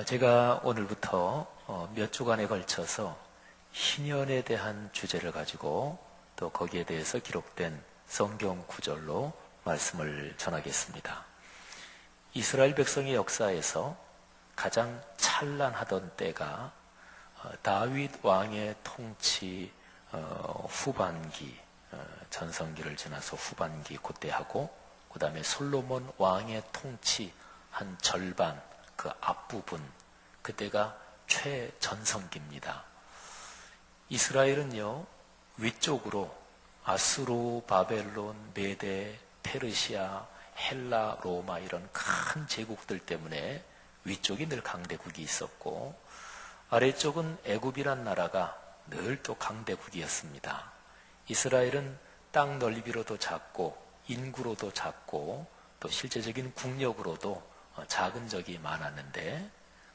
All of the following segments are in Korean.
제가 오늘부터 몇 주간에 걸쳐서 희년에 대한 주제를 가지고 또 거기에 대해서 기록된 성경 구절로 말씀을 전하겠습니다. 이스라엘 백성의 역사에서 가장 찬란하던 때가 다윗 왕의 통치 후반기, 전성기를 지나서 후반기 그때하고 그 다음에 솔로몬 왕의 통치 한 절반 그 앞부분, 그때가 최전성기입니다. 이스라엘은요, 위쪽으로 아수르, 바벨론, 메데, 페르시아, 헬라, 로마 이런 큰 제국들 때문에 위쪽이 늘 강대국이 있었고, 아래쪽은 애굽이란 나라가 늘 또 강대국이었습니다. 이스라엘은 땅 넓이로도 작고 인구로도 작고 또 실제적인 국력으로도 작은 적이 많았는데,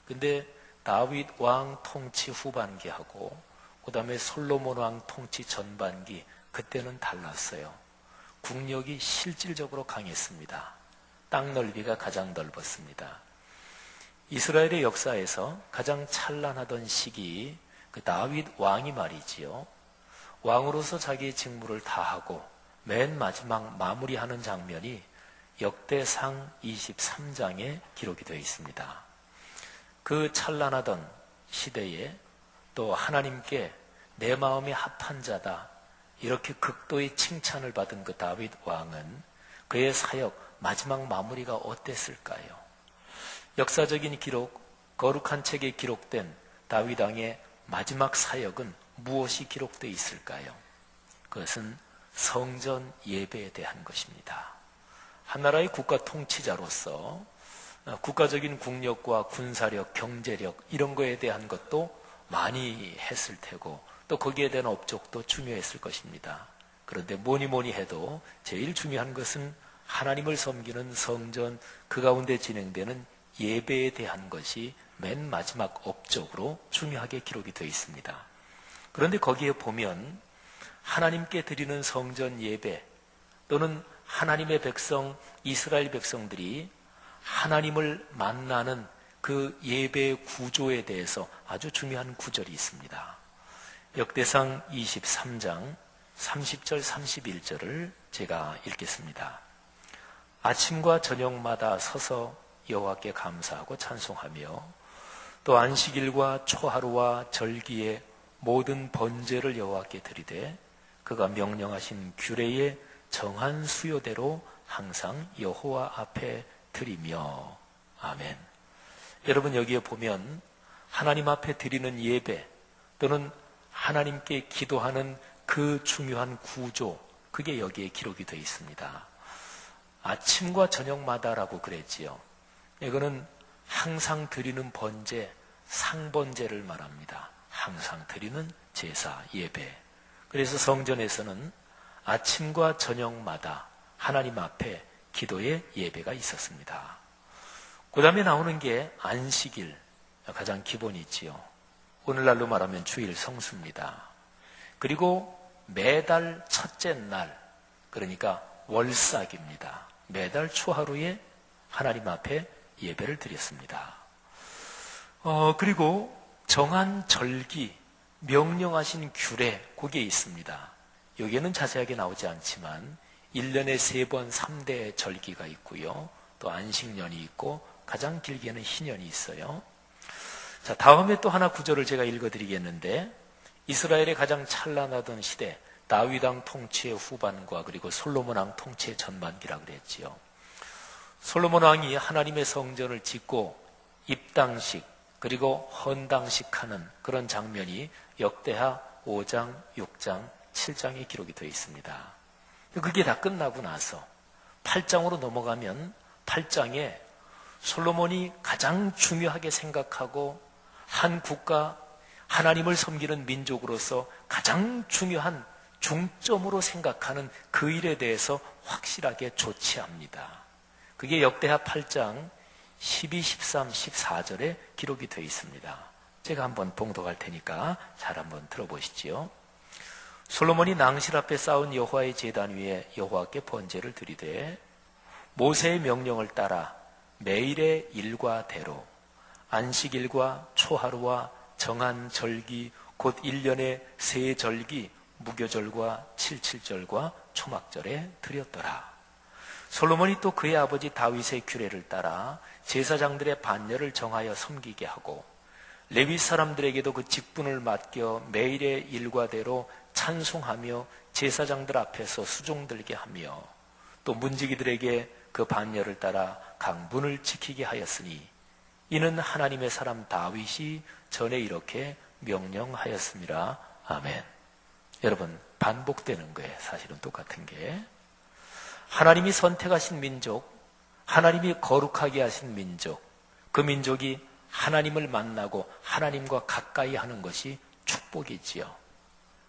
근데 다윗 왕 통치 후반기하고 그 다음에 솔로몬 왕 통치 전반기, 그때는 달랐어요. 국력이 실질적으로 강했습니다. 땅 넓이가 가장 넓었습니다. 이스라엘의 역사에서 가장 찬란하던 시기, 그 다윗 왕이 말이지요, 왕으로서 자기의 직무를 다하고 맨 마지막 마무리하는 장면이 역대상 23장에 기록이 되어 있습니다. 그 찬란하던 시대에 또 하나님께 내 마음이 합한 자다, 이렇게 극도의 칭찬을 받은 그 다윗 왕은 그의 사역 마지막 마무리가 어땠을까요? 역사적인 기록, 거룩한 책에 기록된 다윗 왕의 마지막 사역은 무엇이 기록되어 있을까요? 그것은 성전 예배에 대한 것입니다. 한 나라의 국가 통치자로서 국가적인 국력과 군사력, 경제력 이런 거에 대한 것도 많이 했을 테고 또 거기에 대한 업적도 중요했을 것입니다. 그런데 뭐니 해도 제일 중요한 것은 하나님을 섬기는 성전, 그 가운데 진행되는 예배에 대한 것이 맨 마지막 업적으로 중요하게 기록이 되어 있습니다. 그런데 거기에 보면 하나님께 드리는 성전 예배 또는 하나님의 백성, 이스라엘 백성들이 하나님을 만나는 그 예배의 구조에 대해서 아주 중요한 구절이 있습니다. 역대상 23장 30절 31절을 제가 읽겠습니다. 아침과 저녁마다 서서 여호와께 감사하고 찬송하며 또 안식일과 초하루와 절기에 모든 번제를 여호와께 드리되 그가 명령하신 규례의 정한 수요대로 항상 여호와 앞에 드리며. 아멘. 여러분, 여기에 보면 하나님 앞에 드리는 예배 또는 하나님께 기도하는 그 중요한 구조, 그게 여기에 기록이 되어 있습니다. 아침과 저녁마다라고 그랬지요. 이거는 항상 드리는 번제, 상번제를 말합니다. 항상 드리는 제사, 예배. 그래서 성전에서는 아침과 저녁마다 하나님 앞에 기도의 예배가 있었습니다. 그 다음에 나오는 게 안식일, 가장 기본이지요. 오늘날로 말하면 주일 성수입니다. 그리고 매달 첫째 날, 그러니까 월삭입니다. 매달 초하루에 하나님 앞에 예배를 드렸습니다. 그리고 정한 절기, 명령하신 규례, 그게 있습니다. 여기에는 자세하게 나오지 않지만 1년에 3번 3대 절기가 있고요. 또 안식년이 있고 가장 길게는 희년이 있어요. 자, 다음에 또 하나 구절을 제가 읽어드리겠는데, 이스라엘의 가장 찬란하던 시대, 다윗 왕 통치의 후반과 그리고 솔로몬 왕 통치의 전반기라고 그랬지요. 솔로몬 왕이 하나님의 성전을 짓고 입당식 그리고 헌당식하는 그런 장면이 역대하 5장, 6장, 7장에 기록이 되어 있습니다. 그게 다 끝나고 나서 8장으로 넘어가면 8장에 솔로몬이 가장 중요하게 생각하고 한 국가, 하나님을 섬기는 민족으로서 가장 중요한 중점으로 생각하는 그 일에 대해서 확실하게 조치합니다. 그게 역대하 8장 12, 13, 14절에 기록이 되어 있습니다. 제가 한번 봉독할 테니까 잘 한번 들어보시지요. 솔로몬이 낭실 앞에 쌓은 여호와의 제단 위에 여호와께 번제를 드리되 모세의 명령을 따라 매일의 일과대로 안식일과 초하루와 정한 절기 곧 1년의 세 절기 무교절과 칠칠절과 초막절에 드렸더라. 솔로몬이 또 그의 아버지 다윗의 규례를 따라 제사장들의 반열을 정하여 섬기게 하고 레위 사람들에게도 그 직분을 맡겨 매일의 일과대로 찬송하며 제사장들 앞에서 수종들게 하며 또 문지기들에게 그 반열을 따라 강분을 지키게 하였으니 이는 하나님의 사람 다윗이 전에 이렇게 명령하였습니다. 아멘. 여러분, 반복되는 거예요. 사실은 똑같은 게. 하나님이 선택하신 민족, 하나님이 거룩하게 하신 민족, 그 민족이 하나님을 만나고 하나님과 가까이 하는 것이 축복이지요.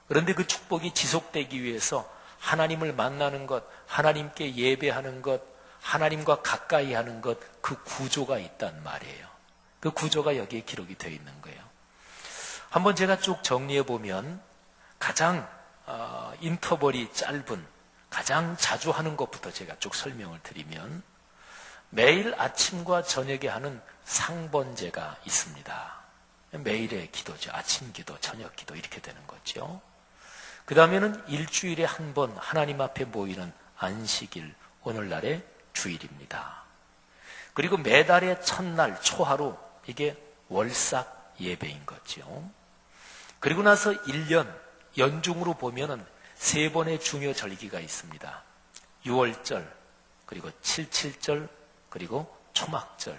그런데 그 축복이 지속되기 위해서 하나님을 만나는 것, 하나님께 예배하는 것, 하나님과 가까이 하는 것, 그 구조가 있단 말이에요. 그 구조가 여기에 기록이 되어 있는 거예요. 한번 제가 쭉 정리해 보면 가장 인터벌이 짧은, 가장 자주 하는 것부터 제가 쭉 설명을 드리면 매일 아침과 저녁에 하는 상번제가 있습니다. 매일의 기도죠. 아침 기도, 저녁 기도 이렇게 되는 거죠. 그 다음에는 일주일에 한 번 하나님 앞에 모이는 안식일, 오늘날의 주일입니다. 그리고 매달의 첫날 초하루, 이게 월삭 예배인 거죠. 그리고 나서 1년 연중으로 보면은 3번의 중요 절기가 있습니다. 6월절, 그리고 칠칠절, 그리고 초막절.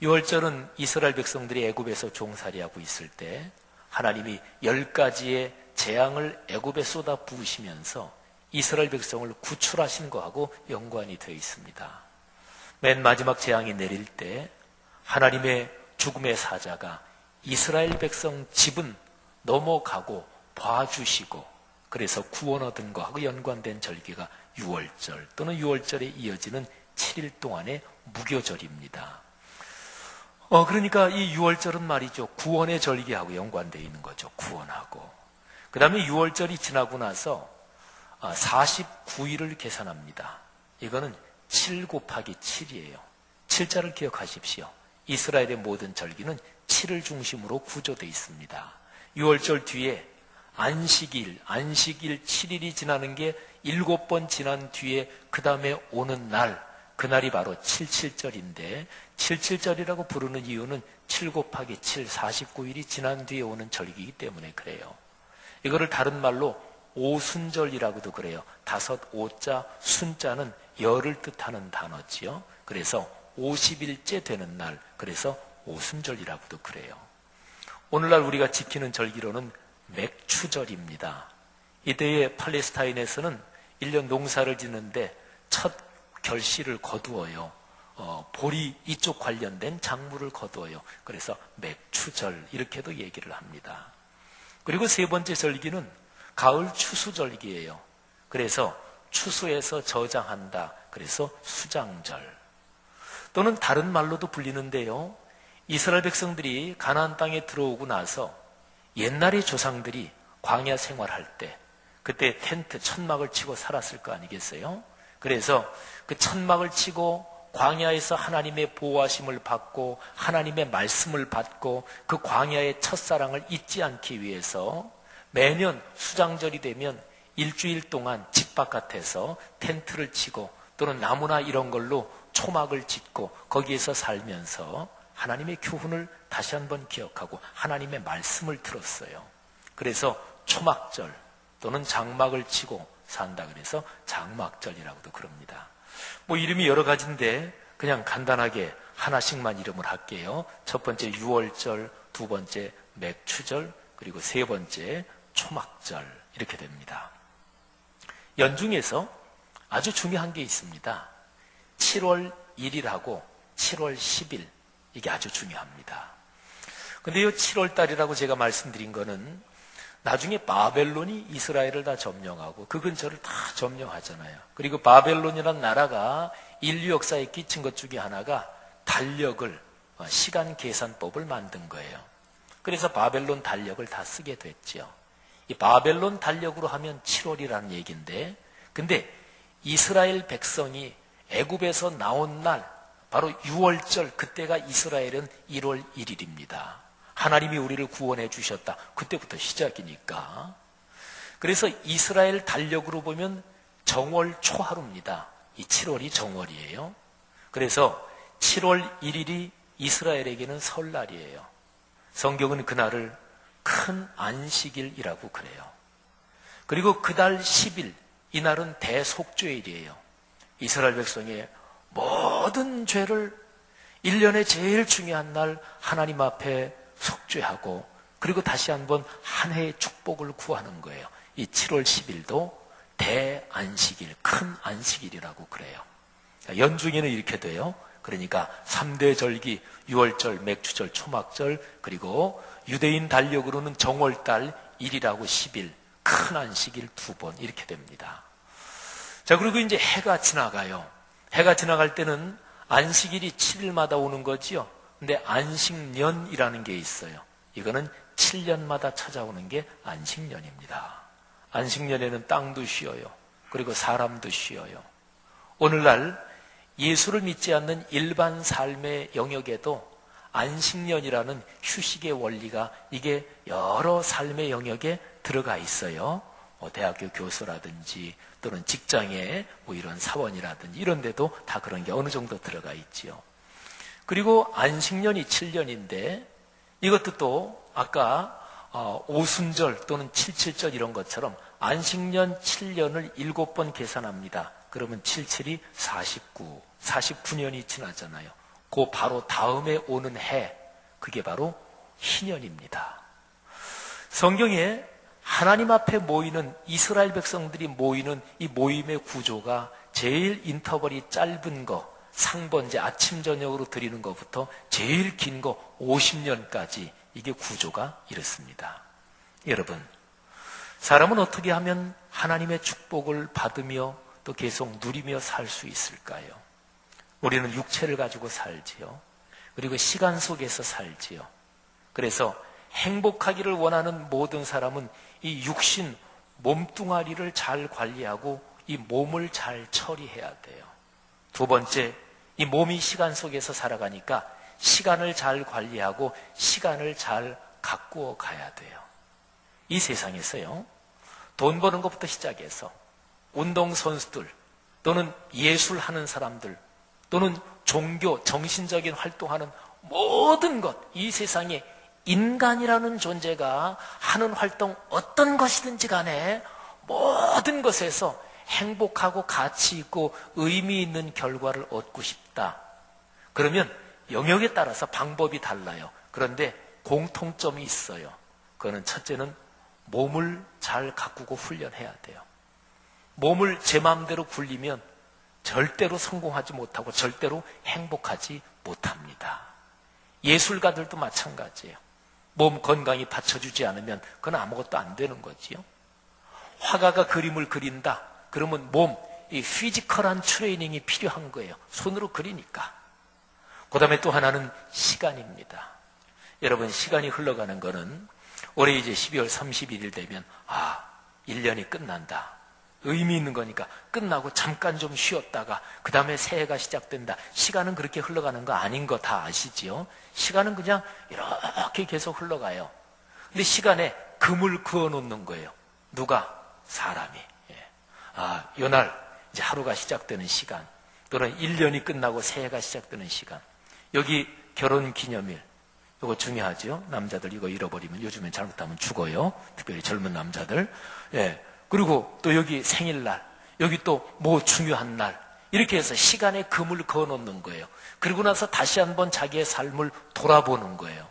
6월절은 이스라엘 백성들이 애굽에서 종살이하고 있을 때 하나님이 10가지의 재앙을 애굽에 쏟아 부으시면서 이스라엘 백성을 구출하신 거하고 연관이 되어 있습니다. 맨 마지막 재앙이 내릴 때 하나님의 죽음의 사자가 이스라엘 백성 집은 넘어가고 봐주시고 그래서 구원 얻은 거하고 연관된 절기가 6월절 또는 6월절에 이어지는 7일 동안의 무교절입니다. 그러니까 이 6월절은 말이죠. 구원의 절기하고 연관되어 있는 거죠. 구원하고. 그 다음에 6월절이 지나고 나서 49일을 계산합니다. 이거는 7 곱하기 7이에요. 7자를 기억하십시오. 이스라엘의 모든 절기는 7을 중심으로 구조되어 있습니다. 6월절 뒤에 안식일 7일이 지나는 게 7번 지난 뒤에 그 다음에 오는 날, 그날이 바로 칠칠절인데 77절이라고 부르는 이유는 7 곱하기 7, 49일이 지난 뒤에 오는 절기이기 때문에 그래요. 이거를 다른 말로 오순절이라고도 그래요. 5자, 순자는 열을 뜻하는 단어지요. 그래서 50일째 되는 날, 그래서 오순절이라고도 그래요. 오늘날 우리가 지키는 절기로는 맥추절입니다. 이때에 팔레스타인에서는 1년 농사를 짓는데 첫 결실을 거두어요. 보리 이쪽 관련된 작물을 거두어요. 그래서 맥추절 이렇게도 얘기를 합니다. 그리고 세 번째 절기는 가을 추수절기예요. 그래서 추수해서 저장한다. 그래서 수장절. 또는 다른 말로도 불리는데요. 이스라엘 백성들이 가나안 땅에 들어오고 나서 옛날의 조상들이 광야 생활할 때 그때 텐트, 천막을 치고 살았을 거 아니겠어요? 그래서 그 천막을 치고 광야에서 하나님의 보호하심을 받고 하나님의 말씀을 받고 그 광야의 첫사랑을 잊지 않기 위해서 매년 수장절이 되면 일주일 동안 집 바깥에서 텐트를 치고 또는 나무나 이런 걸로 초막을 짓고 거기에서 살면서 하나님의 교훈을 다시 한번 기억하고 하나님의 말씀을 들었어요. 그래서 초막절 또는 장막을 치고 산다 그래서 장막절이라고도 그럽니다. 이름이 여러 가지인데 그냥 간단하게 하나씩만 이름을 할게요. 첫 번째 6월절, 두 번째 맥추절, 그리고 세 번째 초막절 이렇게 됩니다. 연중에서 아주 중요한 게 있습니다. 7월 1일하고 7월 10일 이게 아주 중요합니다. 근데 이 7월 달이라고 제가 말씀드린 거는 나중에 바벨론이 이스라엘을 다 점령하고 그 근처를 다 점령하잖아요. 그리고 바벨론이라는 나라가 인류 역사에 끼친 것 중에 하나가 달력을, 시간 계산법을 만든 거예요. 그래서 바벨론 달력을 다 쓰게 됐죠. 이 바벨론 달력으로 하면 7월이라는 얘기인데 근데 이스라엘 백성이 애굽에서 나온 날 바로 6월절, 그때가 이스라엘은 1월 1일입니다. 하나님이 우리를 구원해 주셨다. 그때부터 시작이니까. 그래서 이스라엘 달력으로 보면 정월 초하루입니다. 이 7월이 정월이에요. 그래서 7월 1일이 이스라엘에게는 설날이에요. 성경은 그날을 큰 안식일이라고 그래요. 그리고 그달 10일, 이날은 대속죄일이에요. 이스라엘 백성의 모든 죄를 1년의 제일 중요한 날 하나님 앞에 속죄하고 그리고 다시 한번 한 해의 축복을 구하는 거예요. 이 7월 10일도 대안식일, 큰 안식일이라고 그래요. 연중에는 이렇게 돼요. 그러니까 3대 절기, 6월절, 맥주절, 초막절, 그리고 유대인 달력으로는 정월달 1일하고 10일, 큰 안식일 2번 이렇게 됩니다. 자, 그리고 이제 해가 지나가요. 해가 지나갈 때는 안식일이 7일마다 오는 거지요. 근데 안식년이라는 게 있어요. 이거는 7년마다 찾아오는 게 안식년입니다. 안식년에는 땅도 쉬어요. 그리고 사람도 쉬어요. 오늘날 예수를 믿지 않는 일반 삶의 영역에도 안식년이라는 휴식의 원리가 이게 여러 삶의 영역에 들어가 있어요. 대학교 교수라든지 또는 직장에 이런 사원이라든지 이런 데도 다 그런 게 어느 정도 들어가 있지요. 그리고 안식년이 7년인데 이것도 또 아까 오순절 또는 77절 이런 것처럼 안식년 7년을 7번 계산합니다. 그러면 77이 49, 49년이 지나잖아요. 그 바로 다음에 오는 해, 그게 바로 희년입니다. 성경에 하나님 앞에 모이는 이스라엘 백성들이 모이는 이 모임의 구조가 제일 인터벌이 짧은 거, 상번제 아침 저녁으로 드리는 것부터 제일 긴 거 50년까지 이게 구조가 이렇습니다. 여러분, 사람은 어떻게 하면 하나님의 축복을 받으며 또 계속 누리며 살 수 있을까요? 우리는 육체를 가지고 살지요. 그리고 시간 속에서 살지요. 그래서 행복하기를 원하는 모든 사람은 이 육신 몸뚱아리를 잘 관리하고 이 몸을 잘 처리해야 돼요. 두 번째, 이 몸이 시간 속에서 살아가니까 시간을 잘 관리하고 시간을 잘 가꾸어 가야 돼요. 이 세상에서요, 돈 버는 것부터 시작해서 운동선수들 또는 예술하는 사람들 또는 종교, 정신적인 활동하는 모든 것, 이 세상에 인간이라는 존재가 하는 활동 어떤 것이든지 간에 모든 것에서 행복하고 가치 있고 의미 있는 결과를 얻고 싶다. 그러면 영역에 따라서 방법이 달라요. 그런데 공통점이 있어요. 그거는 첫째는 몸을 잘 가꾸고 훈련해야 돼요. 몸을 제 마음대로 굴리면 절대로 성공하지 못하고 절대로 행복하지 못합니다. 예술가들도 마찬가지예요. 몸 건강히 받쳐주지 않으면 그건 아무것도 안 되는 거지요. 화가가 그림을 그린다. 그러면 이 피지컬한 트레이닝이 필요한 거예요. 손으로 그리니까. 그 다음에 또 하나는 시간입니다. 여러분, 시간이 흘러가는 거는 올해 이제 12월 31일 되면 1년이 끝난다. 의미 있는 거니까 끝나고 잠깐 좀 쉬었다가 그 다음에 새해가 시작된다. 시간은 그렇게 흘러가는 거 아닌 거 다 아시지요? 시간은 그냥 이렇게 계속 흘러가요. 근데 시간에 금을 그어 놓는 거예요. 누가? 사람이. 요날 이제 하루가 시작되는 시간 또는 1년이 끝나고 새해가 시작되는 시간. 여기 결혼기념일 이거 중요하죠. 남자들 이거 잃어버리면 요즘엔 잘못하면 죽어요. 특별히 젊은 남자들. 그리고 또 여기 생일날, 여기 또 뭐 중요한 날, 이렇게 해서 시간에 금을 그어 놓는 거예요. 그리고 나서 다시 한번 자기의 삶을 돌아보는 거예요.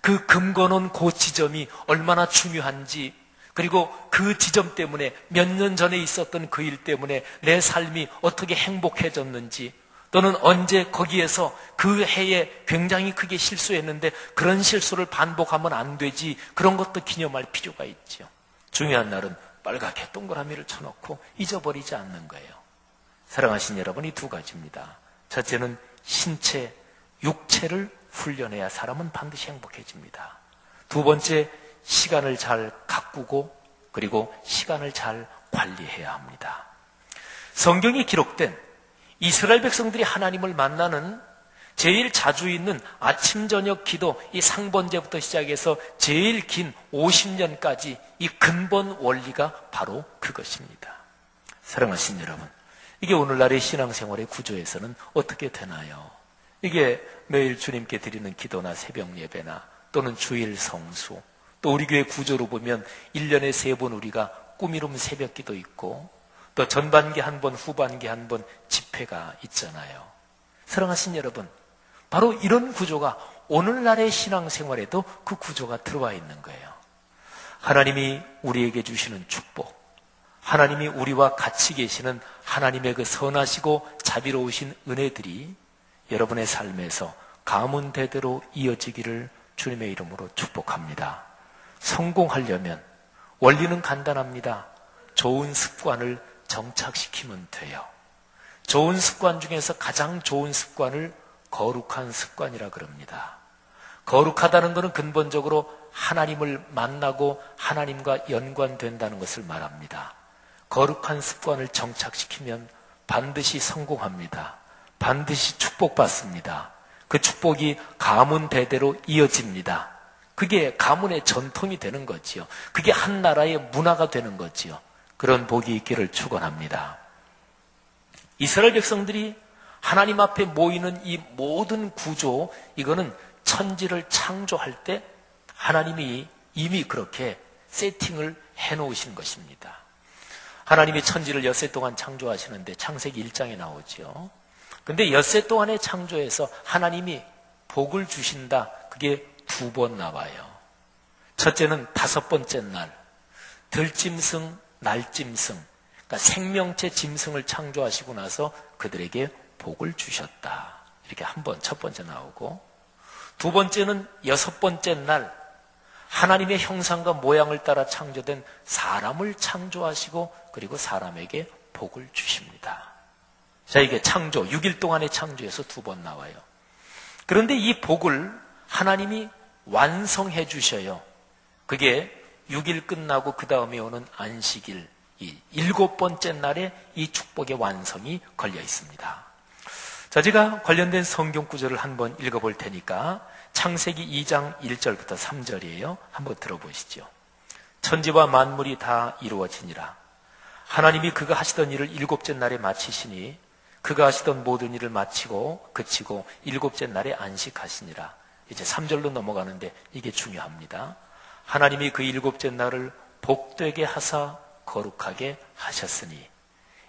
그 금 그어놓은 그 지점이 얼마나 중요한지, 그리고 그 지점 때문에 몇 년 전에 있었던 그 일 때문에 내 삶이 어떻게 행복해졌는지, 또는 언제 거기에서 그 해에 굉장히 크게 실수했는데 그런 실수를 반복하면 안 되지, 그런 것도 기념할 필요가 있죠. 중요한 날은 빨갛게 동그라미를 쳐놓고 잊어버리지 않는 거예요. 사랑하신 여러분, 이 두 가지입니다. 첫째는 신체, 육체를 훈련해야 사람은 반드시 행복해집니다. 두 번째, 시간을 잘 가꾸고 그리고 시간을 잘 관리해야 합니다. 성경에 기록된 이스라엘 백성들이 하나님을 만나는 제일 자주 있는 아침 저녁 기도, 이 상번제부터 시작해서 제일 긴 50년까지 이 근본 원리가 바로 그것입니다. 사랑하신 여러분, 이게 오늘날의 신앙생활의 구조에서는 어떻게 되나요? 이게 매일 주님께 드리는 기도나 새벽 예배나 또는 주일 성수, 또 우리 교회 구조로 보면 1년에 3번 우리가 꾸미름 새벽 기도 있고, 또 전반기 한 번, 후반기 한 번 집회가 있잖아요. 사랑하신 여러분, 바로 이런 구조가 오늘날의 신앙생활에도 그 구조가 들어와 있는 거예요. 하나님이 우리에게 주시는 축복, 하나님이 우리와 같이 계시는 하나님의 그 선하시고 자비로우신 은혜들이 여러분의 삶에서 가문대대로 이어지기를 주님의 이름으로 축복합니다. 성공하려면 원리는 간단합니다. 좋은 습관을 정착시키면 돼요. 좋은 습관 중에서 가장 좋은 습관을 거룩한 습관이라 그럽니다. 거룩하다는 것은 근본적으로 하나님을 만나고 하나님과 연관된다는 것을 말합니다. 거룩한 습관을 정착시키면 반드시 성공합니다. 반드시 축복받습니다. 그 축복이 가문 대대로 이어집니다. 그게 가문의 전통이 되는 거지요. 그게 한 나라의 문화가 되는 거지요. 그런 복이 있기를 축원합니다. 이스라엘 백성들이 하나님 앞에 모이는 이 모든 구조, 이거는 천지를 창조할 때 하나님이 이미 그렇게 세팅을 해놓으신 것입니다. 하나님이 천지를 엿새 동안 창조하시는데 창세기 1장에 나오죠. 근데 엿새 동안의 창조에서 하나님이 복을 주신다. 그게 2번 나와요. 첫째는 5번째 날, 들짐승, 날짐승, 그러니까 생명체 짐승을 창조하시고 나서 그들에게 복을 주셨다. 이렇게 한 번, 첫 번째 나오고, 2번째는 6번째 날, 하나님의 형상과 모양을 따라 창조된 사람을 창조하시고 그리고 사람에게 복을 주십니다. 자, 이게 창조, 6일 동안의 창조에서 2번 나와요. 그런데 이 복을 하나님이 완성해 주셔요. 그게 6일 끝나고 그 다음에 오는 안식일, 이 7번째 날에 이 축복의 완성이 걸려 있습니다. 자, 제가 관련된 성경 구절을 한번 읽어볼 테니까 창세기 2장 1절부터 3절이에요. 한번 들어보시죠. 천지와 만물이 다 이루어지니라. 하나님이 그가 하시던 일을 7째 날에 마치시니 그가 하시던 모든 일을 마치고 그치고 7째 날에 안식하시니라. 이제 3절로 넘어가는데 이게 중요합니다. 하나님이 그 7째 날을 복되게 하사 거룩하게 하셨으니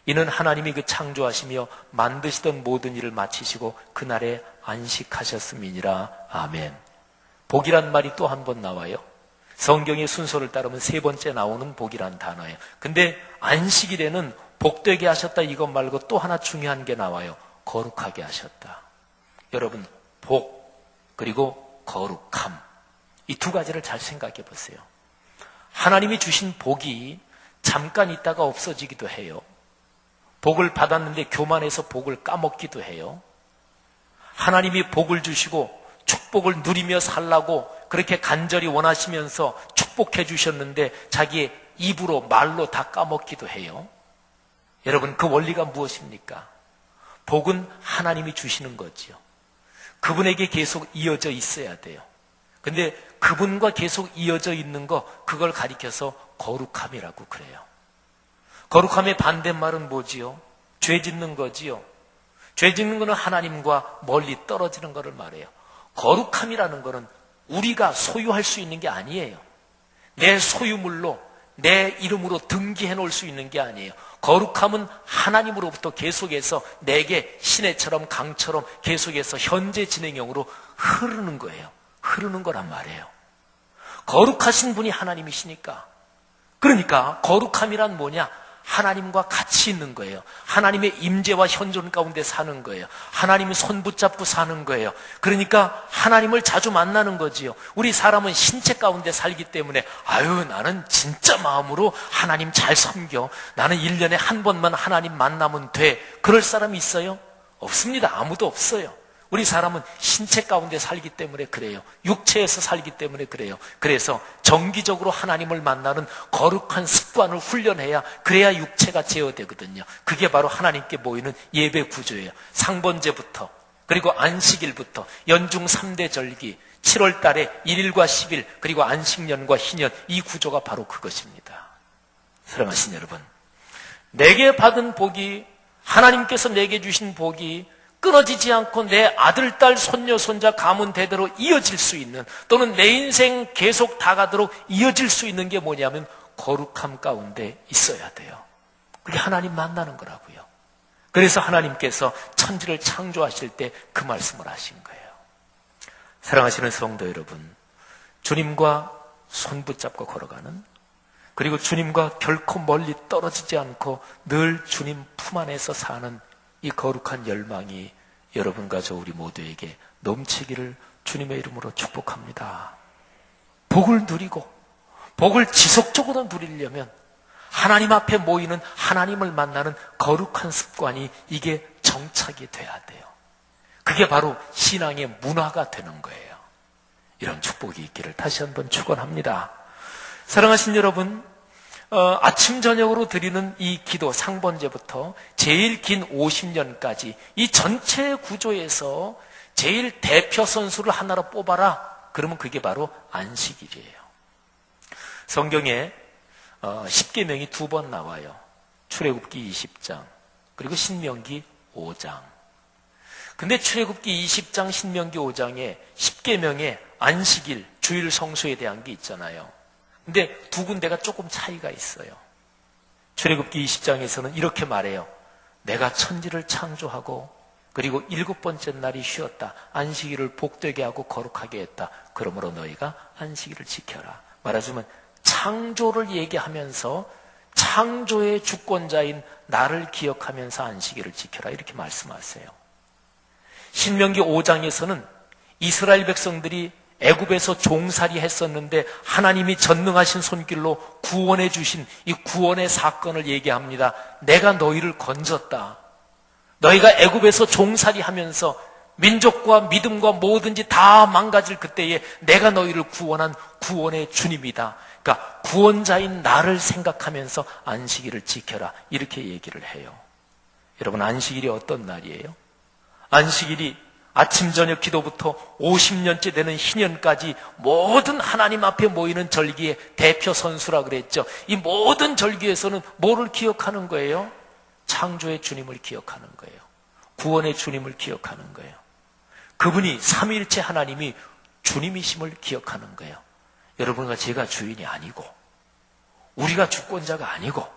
이는 하나님이 그 창조하시며 만드시던 모든 일을 마치시고 그날에 안식하셨음이니라. 아멘. 복이란 말이 또 한 번 나와요. 성경의 순서를 따르면 3번째 나오는 복이란 단어예요. 근데 안식일에는 복되게 하셨다 이것 말고 또 하나 중요한 게 나와요. 거룩하게 하셨다. 여러분, 복 그리고 거룩함, 이 2가지를 잘 생각해 보세요. 하나님이 주신 복이 잠깐 있다가 없어지기도 해요. 복을 받았는데 교만해서 복을 까먹기도 해요. 하나님이 복을 주시고 축복을 누리며 살라고 그렇게 간절히 원하시면서 축복해 주셨는데 자기의 입으로 말로 다 까먹기도 해요. 여러분, 그 원리가 무엇입니까? 복은 하나님이 주시는 거지요. 그분에게 계속 이어져 있어야 돼요. 근데 그분과 계속 이어져 있는 거, 그걸 가리켜서 거룩함이라고 그래요. 거룩함의 반대말은 뭐지요? 죄 짓는 거지요. 죄 짓는 거는 하나님과 멀리 떨어지는 것을 말해요. 거룩함이라는 거는 우리가 소유할 수 있는 게 아니에요. 내 소유물로 내 이름으로 등기해 놓을 수 있는 게 아니에요. 거룩함은 하나님으로부터 계속해서 내게 시내처럼 강처럼 계속해서 현재 진행형으로 흐르는 거예요. 흐르는 거란 말이에요. 거룩하신 분이 하나님이시니까. 그러니까 거룩함이란 뭐냐? 하나님과 같이 있는 거예요. 하나님의 임재와 현존 가운데 사는 거예요. 하나님의 손 붙잡고 사는 거예요. 그러니까 하나님을 자주 만나는 거지요. 우리 사람은 신체 가운데 살기 때문에 아유, 나는 진짜 마음으로 하나님 잘 섬겨. 나는 1년에 한 번만 하나님 만나면 돼. 그럴 사람이 있어요? 없습니다. 아무도 없어요. 우리 사람은 신체 가운데 살기 때문에 그래요. 육체에서 살기 때문에 그래요. 그래서 정기적으로 하나님을 만나는 거룩한 습관을 훈련해야 그래야 육체가 제어되거든요. 그게 바로 하나님께 모이는 예배 구조예요. 상번제부터 그리고 안식일부터 연중 3대 절기 7월 달에 1일과 10일 그리고 안식년과 희년 이 구조가 바로 그것입니다. 사랑하신 여러분, 내게 받은 복이 하나님께서 내게 주신 복이 끊어지지 않고 내 아들, 딸, 손녀, 손자, 가문 대대로 이어질 수 있는 또는 내 인생 계속 다가도록 이어질 수 있는 게 뭐냐면 거룩함 가운데 있어야 돼요. 그게 하나님 만나는 거라고요. 그래서 하나님께서 천지를 창조하실 때 그 말씀을 하신 거예요. 사랑하시는 성도 여러분, 주님과 손 붙잡고 걸어가는 그리고 주님과 결코 멀리 떨어지지 않고 늘 주님 품 안에서 사는 이 거룩한 열망이 여러분과 저 우리 모두에게 넘치기를 주님의 이름으로 축복합니다. 복을 누리고 복을 지속적으로 누리려면 하나님 앞에 모이는 하나님을 만나는 거룩한 습관이 이게 정착이 돼야 돼요. 그게 바로 신앙의 문화가 되는 거예요. 이런 축복이 있기를 다시 한번 축원합니다. 사랑하신 여러분, 아침 저녁으로 드리는 이 기도 상번제부터 제일 긴 50년까지 이 전체 구조에서 제일 대표 선수를 하나로 뽑아라. 그러면 그게 바로 안식일이에요. 성경에 10계명이 2번 나와요. 출애굽기 20장 그리고 신명기 5장. 근데 출애굽기 20장 신명기 5장에 10계명에 안식일 주일 성수에 대한 게 있잖아요. 근데 두 군데가 조금 차이가 있어요. 출애굽기 20장에서는 이렇게 말해요. 내가 천지를 창조하고 그리고 7번째 날이 쉬었다. 안식일을 복되게 하고 거룩하게 했다. 그러므로 너희가 안식일을 지켜라. 말하자면 창조를 얘기하면서 창조의 주권자인 나를 기억하면서 안식일을 지켜라. 이렇게 말씀하세요. 신명기 5장에서는 이스라엘 백성들이 애굽에서 종살이 했었는데 하나님이 전능하신 손길로 구원해 주신 이 구원의 사건을 얘기합니다. 내가 너희를 건졌다. 너희가 애굽에서 종살이 하면서 민족과 믿음과 뭐든지 다 망가질 그때에 내가 너희를 구원한 구원의 주님이다. 그러니까 구원자인 나를 생각하면서 안식일을 지켜라. 이렇게 얘기를 해요. 여러분, 안식일이 어떤 날이에요? 안식일이 아침 저녁 기도부터 50년째 되는 희년까지 모든 하나님 앞에 모이는 절기의 대표 선수라 그랬죠. 이 모든 절기에서는 뭐를 기억하는 거예요? 창조의 주님을 기억하는 거예요. 구원의 주님을 기억하는 거예요. 그분이 삼위일체 하나님이 주님이심을 기억하는 거예요. 여러분과 제가 주인이 아니고 우리가 주권자가 아니고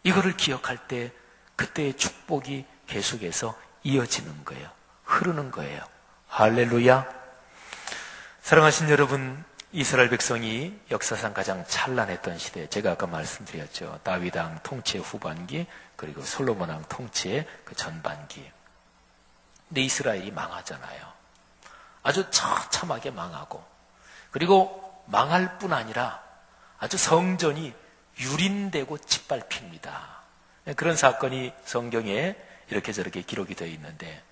이거를 기억할 때 그때의 축복이 계속해서 이어지는 거예요. 흐르는 거예요. 할렐루야. 사랑하신 여러분, 이스라엘 백성이 역사상 가장 찬란했던 시대, 제가 아까 말씀드렸죠. 다윗 왕 통치의 후반기 그리고 솔로몬 왕 통치의 그 전반기. 근데 이스라엘이 망하잖아요. 아주 처참하게 망하고 그리고 망할 뿐 아니라 아주 성전이 유린되고 짓밟힙니다. 그런 사건이 성경에 이렇게 저렇게 기록이 되어 있는데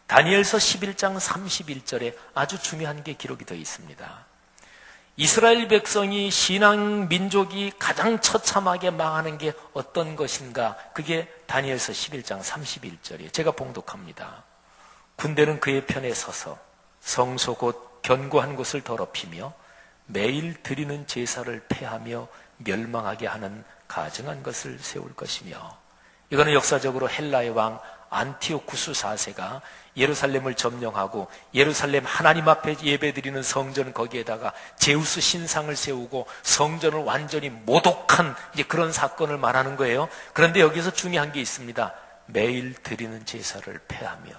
다니엘서 11장 31절에 아주 중요한 게 기록이 되어 있습니다. 이스라엘 백성이 신앙 민족이 가장 처참하게 망하는 게 어떤 것인가? 그게 다니엘서 11장 31절이에요. 제가 봉독합니다. 군대는 그의 편에 서서 성소 곧 견고한 곳을 더럽히며 매일 드리는 제사를 폐하며 멸망하게 하는 가증한 것을 세울 것이며, 이거는 역사적으로 헬라의 왕 안티오쿠스 4세가 예루살렘을 점령하고 예루살렘 하나님 앞에 예배드리는 성전 거기에다가 제우스 신상을 세우고 성전을 완전히 모독한 이제 그런 사건을 말하는 거예요. 그런데 여기서 중요한 게 있습니다. 매일 드리는 제사를 폐하며,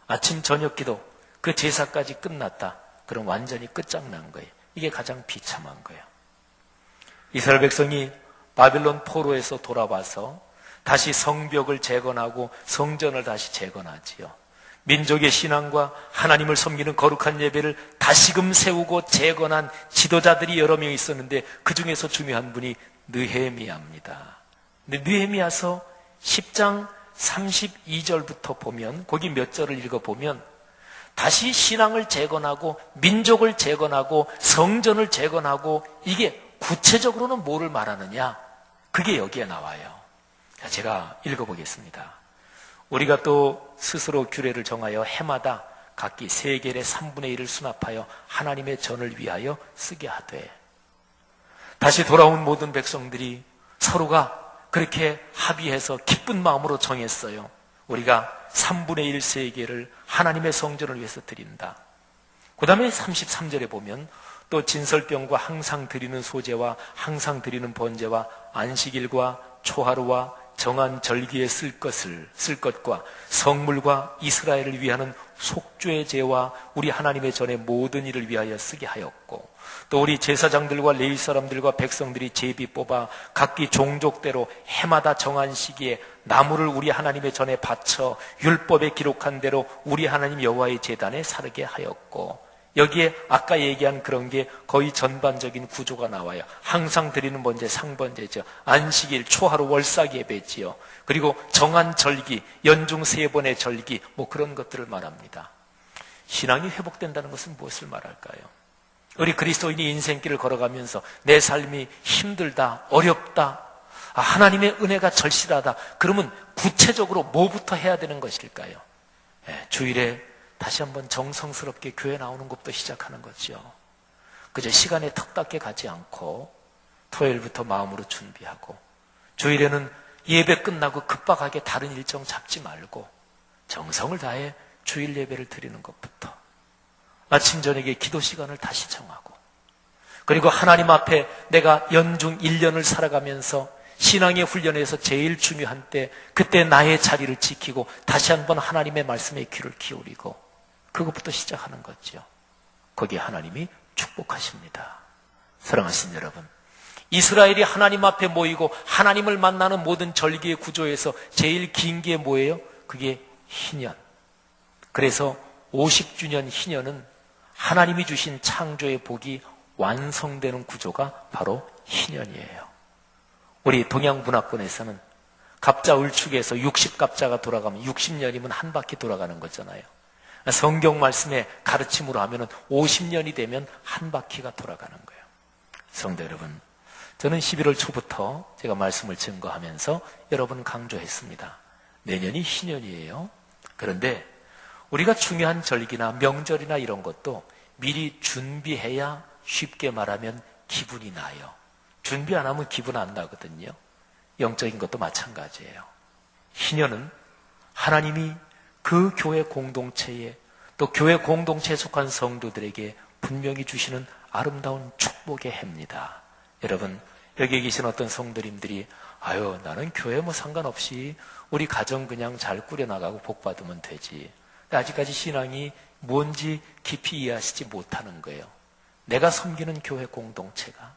아침 저녁 기도 그 제사까지 끝났다. 그럼 완전히 끝장난 거예요. 이게 가장 비참한 거예요. 이스라엘 백성이 바빌론 포로에서 돌아와서 다시 성벽을 재건하고 성전을 다시 재건하지요. 민족의 신앙과 하나님을 섬기는 거룩한 예배를 다시금 세우고 재건한 지도자들이 여러 명 있었는데 그 중에서 중요한 분이 느헤미야입니다. 근데 느헤미야서 10장 32절부터 보면, 거기 몇 절을 읽어보면 다시 신앙을 재건하고 민족을 재건하고 성전을 재건하고, 이게 구체적으로는 뭐를 말하느냐, 그게 여기에 나와요. 제가 읽어보겠습니다. 우리가 또 스스로 규례를 정하여 해마다 각기 세겔의 3분의 1을 수납하여 하나님의 전을 위하여 쓰게 하되, 다시 돌아온 모든 백성들이 서로가 그렇게 합의해서 기쁜 마음으로 정했어요. 우리가 3분의 1 세겔을 하나님의 성전을 위해서 드린다. 그 다음에 33절에 보면 또 진설병과 항상 드리는 소제와 항상 드리는 번제와 안식일과 초하루와 정한 절기에 쓸 것과 성물과 이스라엘을 위하는 속죄의 제와 우리 하나님의 전의 모든 일을 위하여 쓰게 하였고, 또 우리 제사장들과 레위 사람들과 백성들이 제비 뽑아 각기 종족대로 해마다 정한 시기에 나무를 우리 하나님의 전에 바쳐 율법에 기록한 대로 우리 하나님 여호와의 제단에 사르게 하였고, 여기에 아까 얘기한 그런 게 거의 전반적인 구조가 나와요. 항상 드리는 번제, 상번제죠. 안식일, 초하루, 월삭 예배지요. 그리고 정한 절기, 연중 3번의 절기, 뭐 그런 것들을 말합니다. 신앙이 회복된다는 것은 무엇을 말할까요? 우리 그리스도인이 인생길을 걸어가면서 내 삶이 힘들다, 어렵다, 하나님의 은혜가 절실하다, 그러면 구체적으로 뭐부터 해야 되는 것일까요? 주일에 다시 한번 정성스럽게 교회 나오는 것부터 시작하는 거죠. 그저 시간에 턱답게 가지 않고 토요일부터 마음으로 준비하고, 주일에는 예배 끝나고 급박하게 다른 일정 잡지 말고 정성을 다해 주일 예배를 드리는 것부터, 아침 저녁에 기도 시간을 다시 정하고, 그리고 하나님 앞에 내가 연중 1년을 살아가면서 신앙의 훈련에서 제일 중요한 때, 그때 나의 자리를 지키고 다시 한번 하나님의 말씀에 귀를 기울이고, 그것부터 시작하는 거죠. 거기에 하나님이 축복하십니다. 사랑하신 여러분, 이스라엘이 하나님 앞에 모이고 하나님을 만나는 모든 절기의 구조에서 제일 긴 게 뭐예요? 그게 희년. 그래서 50주년 희년은 하나님이 주신 창조의 복이 완성되는 구조가 바로 희년이에요. 우리 동양문화권에서는 갑자을축에서 60갑자가 돌아가면 60년이면 한 바퀴 돌아가는 거잖아요. 성경 말씀의 가르침으로 하면 50년이 되면 한 바퀴가 돌아가는 거예요. 성도 여러분, 저는 11월 초부터 제가 말씀을 증거하면서 여러분 강조했습니다. 내년이 희년이에요. 그런데 우리가 중요한 절기나 명절이나 이런 것도 미리 준비해야 쉽게 말하면 기분이 나요. 준비 안 하면 기분 안 나거든요. 영적인 것도 마찬가지예요. 희년은 하나님이 그 교회 공동체에, 또 교회 공동체에 속한 성도들에게 분명히 주시는 아름다운 축복의 해입니다. 여러분, 여기에 계신 어떤 성도님들이 나는 교회 뭐 상관없이 우리 가정 그냥 잘 꾸려나가고 복받으면 되지. 아직까지 신앙이 뭔지 깊이 이해하시지 못하는 거예요. 내가 섬기는 교회 공동체가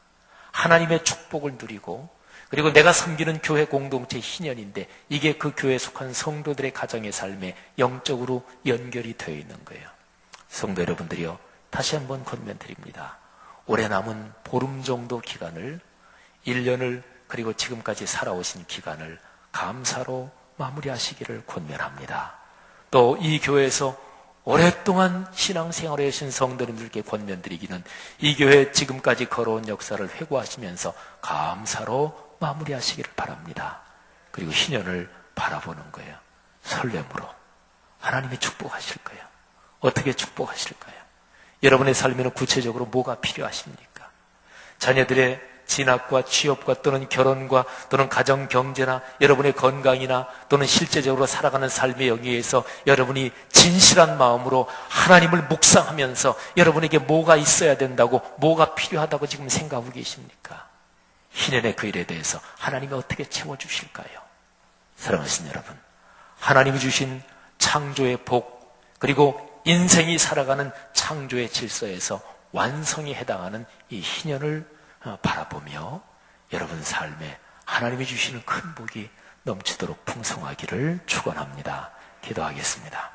하나님의 축복을 누리고, 그리고 내가 섬기는 교회 공동체의 희년인데, 이게 그 교회에 속한 성도들의 가정의 삶에 영적으로 연결이 되어 있는 거예요. 성도 여러분들이요, 다시 한번 권면드립니다. 올해 남은 보름 정도 기간을, 1년을, 그리고 지금까지 살아오신 기간을 감사로 마무리하시기를 권면합니다. 또 이 교회에서 오랫동안 신앙생활을 하신 성도님들께 권면드리기는, 이 교회 지금까지 걸어온 역사를 회고하시면서 감사로 마무리하시기를 바랍니다. 그리고 희년을 바라보는 거예요. 설렘으로. 하나님이 축복하실 거예요. 어떻게 축복하실까요? 여러분의 삶에는 구체적으로 뭐가 필요하십니까? 자녀들의 진학과 취업과 또는 결혼과 또는 가정 경제나 여러분의 건강이나 또는 실제적으로 살아가는 삶의 영역에서 여러분이 진실한 마음으로 하나님을 묵상하면서 여러분에게 뭐가 있어야 된다고, 뭐가 필요하다고 지금 생각하고 계십니까? 희년의 그 일에 대해서 하나님이 어떻게 채워주실까요? 사랑하신 여러분, 하나님이 주신 창조의 복, 그리고 인생이 살아가는 창조의 질서에서 완성에 해당하는 이 희년을 바라보며 여러분 삶에 하나님이 주시는 큰 복이 넘치도록 풍성하기를 축원합니다. 기도하겠습니다.